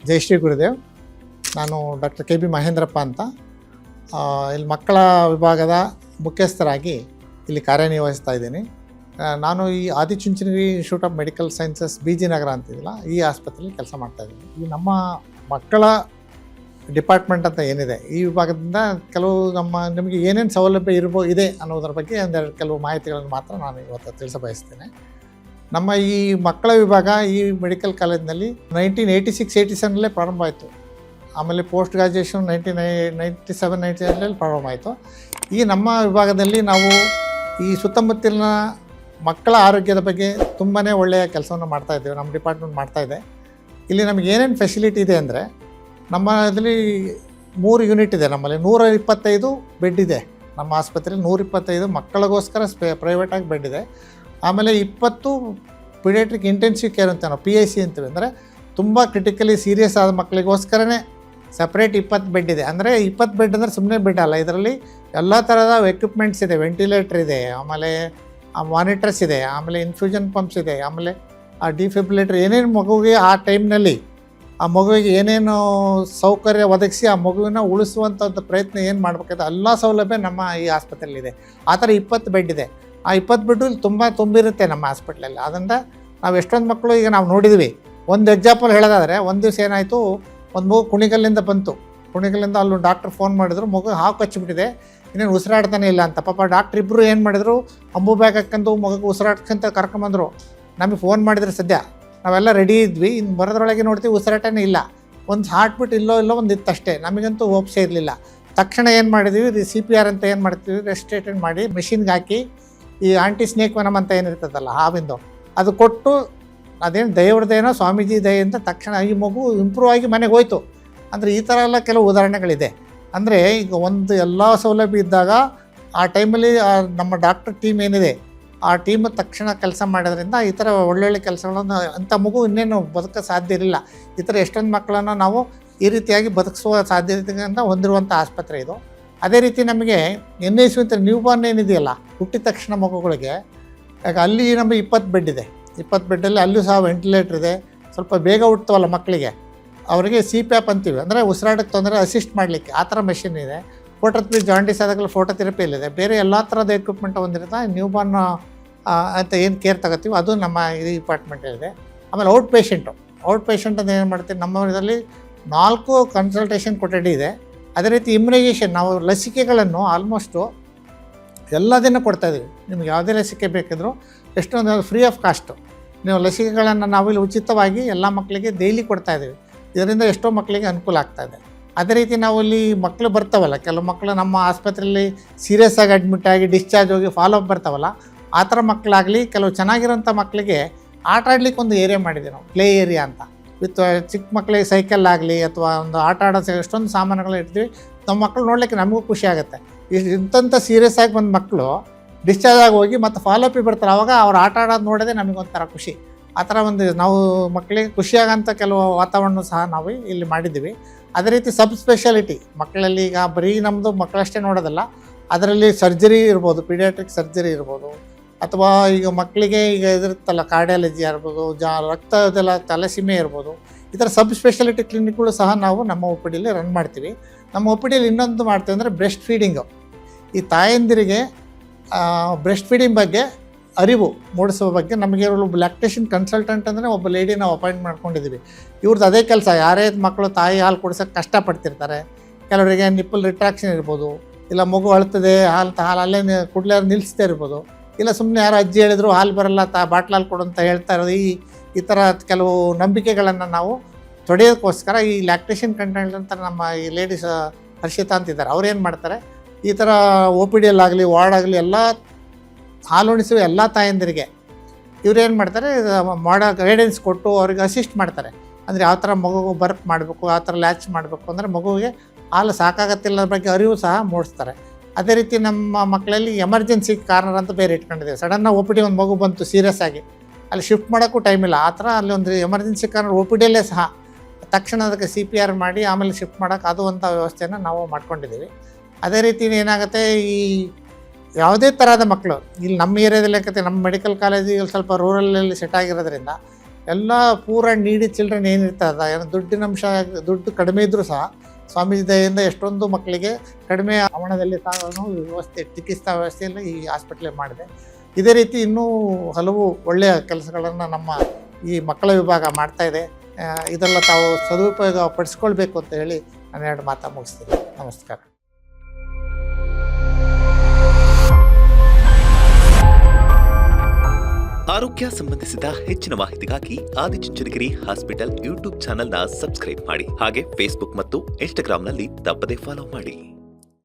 ಜಯಶ್ರೀ ಗುರುದೇವ್. ನಾನು doctor K B Mahendrappa ಅಂತ ಇಲ್ಲಿ ಮಕ್ಕಳ ವಿಭಾಗದ ಮುಖ್ಯಸ್ಥರಾಗಿ ಇಲ್ಲಿ ಕಾರ್ಯನಿರ್ವಹಿಸ್ತಾ ಇದ್ದೀನಿ. ನಾನು ಈ Adichunchanagiri Institute of Medical Sciences B G Nagara ಅಂತಿದ್ದಿಲ್ಲ, ಈ ಆಸ್ಪತ್ರೆಯಲ್ಲಿ ಕೆಲಸ ಮಾಡ್ತಾಯಿದ್ದೀನಿ. ಈ ನಮ್ಮ ಮಕ್ಕಳ ಡಿಪಾರ್ಟ್ಮೆಂಟ್ ಅಂತ ಏನಿದೆ, ಈ ವಿಭಾಗದಿಂದ ಕೆಲವು ನಿಮಗೆ ಏನೇನು ಸೌಲಭ್ಯ ಇದೆ ಅನ್ನೋದ್ರ ಬಗ್ಗೆ ಒಂದೆರಡು ಕೆಲವು ಮಾಹಿತಿಗಳನ್ನು ಮಾತ್ರ ನಾನು ಇವತ್ತು ತಿಳಿಸಬಯಸ್ತೇನೆ. ನಮ್ಮ ಈ ಮಕ್ಕಳ ವಿಭಾಗ ಈ ಮೆಡಿಕಲ್ ಕಾಲೇಜಿನಲ್ಲಿ 1986-87 ಪ್ರಾರಂಭ ಆಯಿತು. ಆಮೇಲೆ ಪೋಸ್ಟ್ ಗ್ರಾಜುಯೇಷನ್ 1997-98 ಪ್ರಾರಂಭ ಆಯಿತು. ಈ ನಮ್ಮ ವಿಭಾಗದಲ್ಲಿ ನಾವು ಈ ಸುತ್ತಮುತ್ತಲಿನ ಮಕ್ಕಳ ಆರೋಗ್ಯದ ಬಗ್ಗೆ ತುಂಬಾ ಒಳ್ಳೆಯ ಕೆಲಸವನ್ನು ಮಾಡ್ತಾಯಿದ್ದೇವೆ. ನಮ್ಮ ಡಿಪಾರ್ಟ್ಮೆಂಟ್ ಮಾಡ್ತಾಯಿದೆ. ಇಲ್ಲಿ ನಮಗೆ ಏನೇನು ಫೆಸಿಲಿಟಿ ಇದೆ ಅಂದರೆ, ನಮ್ಮಲ್ಲಿ 3 ಯೂನಿಟ್ ಇದೆ. ನಮ್ಮಲ್ಲಿ 125 ಬೆಡ್ ಇದೆ. ನಮ್ಮ ಆಸ್ಪತ್ರೆಯಲ್ಲಿ 125 ಮಕ್ಕಳಿಗೋಸ್ಕರ ಪ್ರೈವೇಟಾಗಿ ಬೆಡ್ ಇದೆ. ಆಮೇಲೆ 20 ಪೀಡಿಯಾಟ್ರಿಕ್ ಇಂಟೆನ್ಸಿವ್ ಕೇರ್ ಅಂತ ನಾವು PIC ಅಂತೀವಿ. ಅಂದರೆ ತುಂಬ ಕ್ರಿಟಿಕಲಿ ಸೀರಿಯಸ್ ಆದ ಮಕ್ಕಳಿಗೋಸ್ಕರನೇ ಸಪ್ರೇಟ್ 20 ಬೆಡ್ ಇದೆ. ಅಂದರೆ 20 ಬೆಡ್ ಅಂದರೆ ಸುಮ್ಮನೆ ಬೆಡ್ ಅಲ್ಲ, ಇದರಲ್ಲಿ ಎಲ್ಲ ಥರದ ಎಕ್ವಿಪ್ಮೆಂಟ್ಸ್ ಇದೆ. ವೆಂಟಿಲೇಟರ್ ಇದೆ, ಆಮೇಲೆ ಮಾನಿಟರ್ಸ್ ಇದೆ, ಆಮೇಲೆ ಇನ್ಫ್ಯೂಷನ್ ಪಂಪ್ಸ್ ಇದೆ, ಆಮೇಲೆ ಆ ಡಿಫಿಬ್ರಿಲೇಟರ್, ಏನೇನು ಮಗುವಿಗೆ ಆ ಟೈಮ್ನಲ್ಲಿ ಆ ಮಗುವಿಗೆ ಏನೇನು ಸೌಕರ್ಯ ಒದಗಿಸಿ ಆ ಮಗುವಿನ ಉಳಿಸುವಂಥದ್ದು ಪ್ರಯತ್ನ ಏನು ಮಾಡಬೇಕಾದ್ರೆ ಎಲ್ಲ ಸೌಲಭ್ಯ ನಮ್ಮ ಈ ಆಸ್ಪತ್ರೆಯಲ್ಲಿದೆ. ಆ ಥರ 20 ಬೆಡ್ ಇದೆ. ಆ 20 ಬೆಡ್ಡು ತುಂಬ ತುಂಬಿರುತ್ತೆ ನಮ್ಮ ಹಾಸ್ಪಿಟ್ಲಲ್ಲಿ. ಅದರಿಂದ ನಾವು ಎಷ್ಟೊಂದು ಮಕ್ಕಳು ಈಗ ನಾವು ನೋಡಿದ್ವಿ. ಒಂದು ಎಕ್ಸಾಂಪಲ್ ಹೇಳೋದಾದರೆ, ಒಂದು ದಿವಸ ಏನಾಯಿತು, ಒಂದು ಮಗು ಕುಣಿಗಲ್ಲಿಂದ ಬಂತು. ಕುಣಿಗಲ್ಲಿಂದ ಅಲ್ಲೂ ಡಾಕ್ಟ್ರ್ ಫೋನ್ ಮಾಡಿದ್ರು, ಮಗು ಹಾವು ಕಚ್ಚಿಬಿಟ್ಟಿದೆ, ಇನ್ನೇನು ಉಸಿರಾಡ್ತಾನೆ ಇಲ್ಲ ಅಂತ. ಪಾಪ ಡಾಕ್ಟ್ರ್ ಇಬ್ಬರು ಏನು ಮಾಡಿದ್ರು, ಅಂಬು ಬ್ಯಾಗ್ ಹಾಕ್ಕೊಂಡು ಮಗುಗೆ ಉಸಿರಾಡ್ಕೊಂತ ಕರ್ಕೊಂಬಂದರು. ನಮಗೆ ಫೋನ್ ಮಾಡಿದ್ರೆ ಸದ್ಯ ನಾವೆಲ್ಲ ರೆಡಿ ಇದ್ವಿ. ಇನ್ನು ಬರೋದ್ರೊಳಗೆ ನೋಡ್ತೀವಿ ಉಸಿರಾಟನೇ ಇಲ್ಲ. ಒಂದು ಹಾರ್ಟ್ ಬೀಟ್ ಇಲ್ಲೋ ಒಂದು ಇತ್ತಷ್ಟೇ. ನಮಗಂತೂ ಹೋಪ್ಸೇ ಇರಲಿಲ್ಲ. ತಕ್ಷಣ ಏನು ಮಾಡಿದ್ವಿ, CPR ಅಂತ ಏನು ಮಾಡ್ತೀವಿ, ರೆಸ್ಟ್ರೇಟೆಡ್ ಮಾಡಿ ಮೆಷಿನ್ಗೆ ಹಾಕಿ ಈ ಆಂಟಿ ಸ್ನೇಕ್ ವೆನಮ್ ಅಂತ ಏನಿರ್ತದಲ್ಲ ಹಾವಿಂದು, ಅದು ಕೊಟ್ಟು, ಅದೇನು ದೇವ್ರದ್ದೇನೋ ಸ್ವಾಮೀಜಿ ದಯೆ ಅಂತ ತಕ್ಷಣ ಈ ಮಗು ಇಂಪ್ರೂವ್ ಆಗಿ ಮನೆಗೆ ಹೋಯ್ತು. ಅಂದರೆ ಈ ಥರ ಎಲ್ಲ ಕೆಲವು ಉದಾಹರಣೆಗಳಿದೆ. ಅಂದರೆ ಈಗ ಒಂದು ಎಲ್ಲ ಸೌಲಭ್ಯ ಇದ್ದಾಗ ಆ ಟೈಮಲ್ಲಿ ನಮ್ಮ ಡಾಕ್ಟರ್ ಟೀಮ್ ಏನಿದೆ, ಆ ಟೀಮ್ ತಕ್ಷಣ ಕೆಲಸ ಮಾಡೋದ್ರಿಂದ ಈ ಥರ ಒಳ್ಳೊಳ್ಳೆ ಕೆಲಸಗಳನ್ನು ಅಂಥ ಮಗು ಇನ್ನೇನು ಬದುಕೋ ಸಾಧ್ಯ ಇರಲಿಲ್ಲ. ಈ ಥರ ಎಷ್ಟೊಂದು ಮಕ್ಕಳನ್ನು ನಾವು ಈ ರೀತಿಯಾಗಿ ಬದುಕಿಸುವ ಸಾಧ್ಯತೆಯಿಂದ ಹೊಂದಿರುವಂಥ ಆಸ್ಪತ್ರೆ ಇದು. ಅದೇ ರೀತಿ ನಮಗೆ NICU ಅಂತ ನ್ಯೂ ಬಾರ್ನ್ ಏನಿದೆಯಲ್ಲ, ಹುಟ್ಟಿದ ತಕ್ಷಣ ಮಗುಗಳಿಗೆ, ಯಾಕೆ ಅಲ್ಲಿ ನಮಗೆ 20 ಬೆಡ್ ಇದೆ. 20 ಬೆಡ್ಡಲ್ಲಿ ಅಲ್ಲೂ ಸಹ ವೆಂಟಿಲೇಟರ್ ಇದೆ. ಸ್ವಲ್ಪ ಬೇಗ ಹುಟ್ಟುತ್ತವಲ್ಲ ಮಕ್ಕಳಿಗೆ, ಅವರಿಗೆ CPAP ಅಂತೀವಿ, ಅಂದರೆ ಉಸಿರಾಟಕ್ಕೆ ತೊಂದರೆ ಅಸಿಸ್ಟ್ ಮಾಡಲಿಕ್ಕೆ ಆ ಥರ ಮೆಷಿನ್ ಇದೆ. ಫೋಟೋಥೆರಪಿ, ಜಾಂಡೀಸ್ ಆದಾಗಲೂ ಫೋಟೋಥೆರಪಿಯಲ್ಲಿದೆ. ಬೇರೆ ಎಲ್ಲ ಥರದ ಎಕ್ವಿಪ್ಮೆಂಟ್ ಹೊಂದಿರುತ್ತೆ. ನ್ಯೂ ಬಾರ್ನ್ ಅಂತ ಏನು ಕೇರ್ ತಗೋತೀವಿ ಅದು ನಮ್ಮ ಈ ಡಿಪಾರ್ಟ್ಮೆಂಟಲ್ಲಿದೆ. ಆಮೇಲೆ ಔಟ್ ಪೇಷಂಟ್ ಅಂತ ಏನು ಮಾಡ್ತೀವಿ, ನಮ್ಮ ಇದರಲ್ಲಿ 4 ಕನ್ಸಲ್ಟೇಷನ್ ಕೊಠಡಿ ಇದೆ. ಅದೇ ರೀತಿ ಇಮ್ಯುನೈಸೇಷನ್, ನಾವು ಲಸಿಕೆಗಳನ್ನು ಆಲ್ಮೋಸ್ಟು ಎಲ್ಲದನ್ನು ಕೊಡ್ತಾಯಿದ್ದೀವಿ. ನಿಮ್ಗೆ ಯಾವುದೇ ಲಸಿಕೆ ಬೇಕಿದ್ರೂ ಎಷ್ಟೊಂದು ಫ್ರೀ ಆಫ್ ಕಾಸ್ಟು ನೀವು ಲಸಿಕೆಗಳನ್ನು ನಾವಿಲ್ಲಿ ಉಚಿತವಾಗಿ ಎಲ್ಲ ಮಕ್ಕಳಿಗೆ ಡೈಲಿ ಕೊಡ್ತಾಯಿದ್ದೀವಿ. ಇದರಿಂದ ಎಷ್ಟೋ ಮಕ್ಕಳಿಗೆ ಅನುಕೂಲ ಆಗ್ತಾಯಿದೆ. ಅದೇ ರೀತಿ ನಾವು ಇಲ್ಲಿ ಮಕ್ಕಳು ಬರ್ತಾವಲ್ಲ, ಕೆಲವು ಮಕ್ಕಳು ನಮ್ಮ ಆಸ್ಪತ್ರೆಯಲ್ಲಿ ಸೀರಿಯಸ್ ಆಗಿ ಅಡ್ಮಿಟ್ ಆಗಿ ಡಿಸ್ಚಾರ್ಜ್ ಹೋಗಿ ಫಾಲೋ ಅಪ್ ಬರ್ತಾವಲ್ಲ, ಆ ಥರ ಮಕ್ಕಳಾಗಲಿ, ಕೆಲವು ಚೆನ್ನಾಗಿರೋಂಥ ಮಕ್ಕಳಿಗೆ ಆಟ ಆಡ್ಲಿಕ್ಕೆ ಒಂದು ಏರಿಯಾ ಮಾಡಿದ್ದೀವಿ ನಾವು, ಪ್ಲೇ ಏರಿಯಾ ಅಂತ. ವಿತ್ ಚಿಕ್ಕ ಮಕ್ಕಳಿಗೆ ಸೈಕಲ್ ಆಗಲಿ ಅಥವಾ ಒಂದು ಆಟ ಆಡೋ ಎಷ್ಟೊಂದು ಸಾಮಾನುಗಳು ಇರ್ತೀವಿ. ನಮ್ಮ ಮಕ್ಕಳು ನೋಡಲಿಕ್ಕೆ ನಮಗೂ ಖುಷಿ ಆಗುತ್ತೆ. ಇಂಥ ಸೀರಿಯಸ್ ಆಗಿ ಬಂದ ಮಕ್ಕಳು ಡಿಸ್ಚಾರ್ಜ್ ಆಗಿ ಹೋಗಿ ಮತ್ತು ಫಾಲೋಅಪಿಗೆ ಬರ್ತಾರೆ. ಆವಾಗ ಅವ್ರು ಆಟ ಆಡೋದು ನೋಡೋದೇ ನಮಗೊಂಥರ ಖುಷಿ. ಆ ಥರ ಒಂದು ನಾವು ಮಕ್ಕಳಿಗೆ ಖುಷಿಯಾಗೋಂಥ ಕೆಲವು ವಾತಾವರಣ ಸಹ ನಾವು ಇಲ್ಲಿ ಮಾಡಿದ್ದೀವಿ. ಅದೇ ರೀತಿ ಸಬ್ ಸ್ಪೆಷಾಲಿಟಿ ಮಕ್ಕಳಲ್ಲಿ, ಈಗ ಬರೀ ನಮ್ಮದು ಮಕ್ಕಳಷ್ಟೇ ನೋಡೋದಲ್ಲ, ಅದರಲ್ಲಿ ಸರ್ಜರಿ ಇರ್ಬೋದು, ಪೀಡಿಯಾಟ್ರಿಕ್ ಸರ್ಜರಿ ಇರ್ಬೋದು, ಅಥವಾ ಈಗ ಮಕ್ಕಳಿಗೆ ಈಗ ಇದಿರುತ್ತಲ್ಲ ಕಾರ್ಡಿಯಾಲಜಿ ಇರ್ಬೋದು, ರಕ್ತದೆಲ್ಲ ತಲೆಸೀಮೆ ಇರ್ಬೋದು. ಈ ಥರ ಸಬ್ ಸ್ಪೆಷಾಲಿಟಿ ಕ್ಲಿನಿಕ್ಗಳು ಸಹ ನಾವು ನಮ್ಮ OPDಯಲ್ಲಿ ರನ್ ಮಾಡ್ತೀವಿ. ನಮ್ಮ OPDಯಲ್ಲಿ ಇನ್ನೊಂದು ಮಾಡ್ತೀವಿ ಅಂದರೆ ಬ್ರೆಸ್ಟ್ ಫೀಡಿಂಗು. ಈ ತಾಯಂದಿರಿಗೆ ಬ್ರೆಸ್ಟ್ ಫೀಡಿಂಗ್ ಬಗ್ಗೆ ಅರಿವು ಮೂಡಿಸುವ ಬಗ್ಗೆ ನಮಗೆ ಲ್ಯಾಕ್ಟೇಷನ್ ಕನ್ಸಲ್ಟೆಂಟ್ ಅಂದರೆ ಒಬ್ಬ ಲೇಡಿ ನಾವು ಅಪಾಯಿಂಟ್ ಮಾಡ್ಕೊಂಡಿದ್ದೀವಿ. ಇವ್ರದ್ದು ಅದೇ ಕೆಲಸ. ಯಾರೇ ಮಕ್ಕಳು ತಾಯಿ ಹಾಲು ಕುಡಿಸೋಕ್ಕೆ ಕಷ್ಟಪಡ್ತಿರ್ತಾರೆ, ಕೆಲವರಿಗೆ ನಿಪ್ಪಲ್ ರಿಟ್ರಾಕ್ಷನ್ ಇರ್ಬೋದು, ಇಲ್ಲ ಮಗು ಅಳ್ತದೆ ಹಾಲು ಅಲ್ಲೇ ಕುಡ್ಲೇ ನಿಲ್ಲಿಸ್ದೇ ಇರ್ಬೋದು, ಇಲ್ಲ ಸುಮ್ಮನೆ ಯಾರೋ ಅಜ್ಜಿ ಹೇಳಿದ್ರು ಹಾಲು ಬರಲ್ಲ ಬಾಟ್ಲ್ ಹಾಲು ಕೊಡು ಅಂತ ಹೇಳ್ತಾ ಇರೋದು. ಈ ಥರ ಕೆಲವು ನಂಬಿಕೆಗಳನ್ನು ನಾವು ತೊಡೆಯೋದಕ್ಕೋಸ್ಕರ ಈ ಲ್ಯಾಕ್ಟೇಷನ್ ಕಂಟೆಂಟ್ ಅಂತ ನಮ್ಮ ಈ ಲೇಡೀಸ್ ಹರ್ಷಿತಾ ಅಂತಿದ್ದಾರೆ, ಅವ್ರು ಏನು ಮಾಡ್ತಾರೆ, ಈ ಥರ OPDಯಲ್ಲಾಗಲಿ ವಾರ್ಡಾಗಲಿ ಎಲ್ಲ ಹಾಲುಣಿಸುವ ಎಲ್ಲ ತಾಯಂದಿರಿಗೆ ಇವ್ರೇನು ಮಾಡ್ತಾರೆ, ಮಾಡೋ ಗೈಡೆನ್ಸ್ ಕೊಟ್ಟು ಅವ್ರಿಗೆ ಅಸಿಸ್ಟ್ ಮಾಡ್ತಾರೆ. ಅಂದರೆ ಯಾವ ಥರ ಮಗುಗೆ ಬರ್ಪ್ ಮಾಡಬೇಕು, ಯಾವ ಥರ ಲ್ಯಾಚ್ ಮಾಡಬೇಕು, ಅಂದರೆ ಮಗುವಿಗೆ ಹಾಲು ಸಾಕಾಗತ್ತಿಲ್ಲ ಬಗ್ಗೆ ಅರಿವು ಸಹ ಮೂಡಿಸ್ತಾರೆ. ಅದೇ ರೀತಿ ನಮ್ಮ ಮಕ್ಕಳಲ್ಲಿ ಎಮರ್ಜೆನ್ಸಿ ಕಾರ್ನರ್ ಅಂತ ಬೇರೆ ಇಟ್ಕೊಂಡಿದ್ದೇವೆ. ಸಡನ್ನಾಗಿ OPD ಒಂದು ಮಗು ಬಂತು ಸೀರಿಯಸ್ ಆಗಿ, ಅಲ್ಲಿ ಶಿಫ್ಟ್ ಮಾಡೋಕ್ಕೂ ಟೈಮ್ ಇಲ್ಲ. ಆ ಥರ ಅಲ್ಲಿ ಒಂದು ಎಮರ್ಜೆನ್ಸಿ ಕಾರ್ನರ್ OPDಯಲ್ಲೇ ಸಹ ತಕ್ಷಣ ಅದಕ್ಕೆ CPR ಮಾಡಿ ಆಮೇಲೆ ಶಿಫ್ಟ್ ಮಾಡೋಕ್ಕೆ ಅದು ಅಂಥ ವ್ಯವಸ್ಥೆಯನ್ನು ನಾವು ಮಾಡ್ಕೊಂಡಿದ್ದೀವಿ. ಅದೇ ರೀತಿ ಏನಾಗುತ್ತೆ, ಈ ಯಾವುದೇ ಥರದ ಮಕ್ಕಳು ಇಲ್ಲಿ ನಮ್ಮ ಏರಿಯಾದಲ್ಲಿ ನಮ್ಮ ಮೆಡಿಕಲ್ ಕಾಲೇಜಿಗೆ ಸ್ವಲ್ಪ ರೂರಲಲ್ಲಿ ಸೆಟ್ ಆಗಿರೋದ್ರಿಂದ ಎಲ್ಲ ಪೂರ ನೀಡಿ ಚಿಲ್ಡ್ರನ್ ಏನಿರ್ತದ ಏನೋ ದುಡ್ಡು ಕಡಿಮೆ ಇದ್ದರೂ ಸಹ ಸ್ವಾಮೀಜಿ ದಯೆಯಿಂದ ಎಷ್ಟೊಂದು ಮಕ್ಕಳಿಗೆ ಕಡಿಮೆ ಹಣದಲ್ಲಿ ಚಿಕಿತ್ಸಾ ವ್ಯವಸ್ಥೆಯಲ್ಲಿ ಈ ಹಾಸ್ಪಿಟ್ಲಿಗೆ ಮಾಡಿದೆ. ಇದೇ ರೀತಿ ಇನ್ನೂ ಹಲವು ಒಳ್ಳೆಯ ಕೆಲಸಗಳನ್ನು ನಮ್ಮ ಈ ಮಕ್ಕಳ ವಿಭಾಗ ಮಾಡ್ತಾ ಇದೆ. ಇದೆಲ್ಲ ತಾವು ಸದುಪಯೋಗ ಪಡಿಸ್ಕೊಳ್ಬೇಕು ಅಂತ ಹೇಳಿ ನಾನು 2 ಮಾತು ಮುಗಿಸ್ತೀನಿ. ನಮಸ್ಕಾರ. ಆರೋಗ್ಯ ಸಂಬಂಧಿಸಿದ ಹೆಚ್ಚಿನ ಮಾಹಿತಿಗಾಗಿ ಆದಿಚುಂಚನಗಿರಿ ಹಾಸ್ಪಿಟಲ್ ಯೂಟ್ಯೂಬ್ ಚಾನೆಲ್ನ ಸಬ್ಸ್ಕ್ರೈಬ್ ಮಾಡಿ. ಹಾಗೆ ಫೇಸ್ಬುಕ್ ಮತ್ತು ಇನ್ಸ್ಟಾಗ್ರಾಂನಲ್ಲಿ ತಪ್ಪದೇ ಫಾಲೋ ಮಾಡಿ.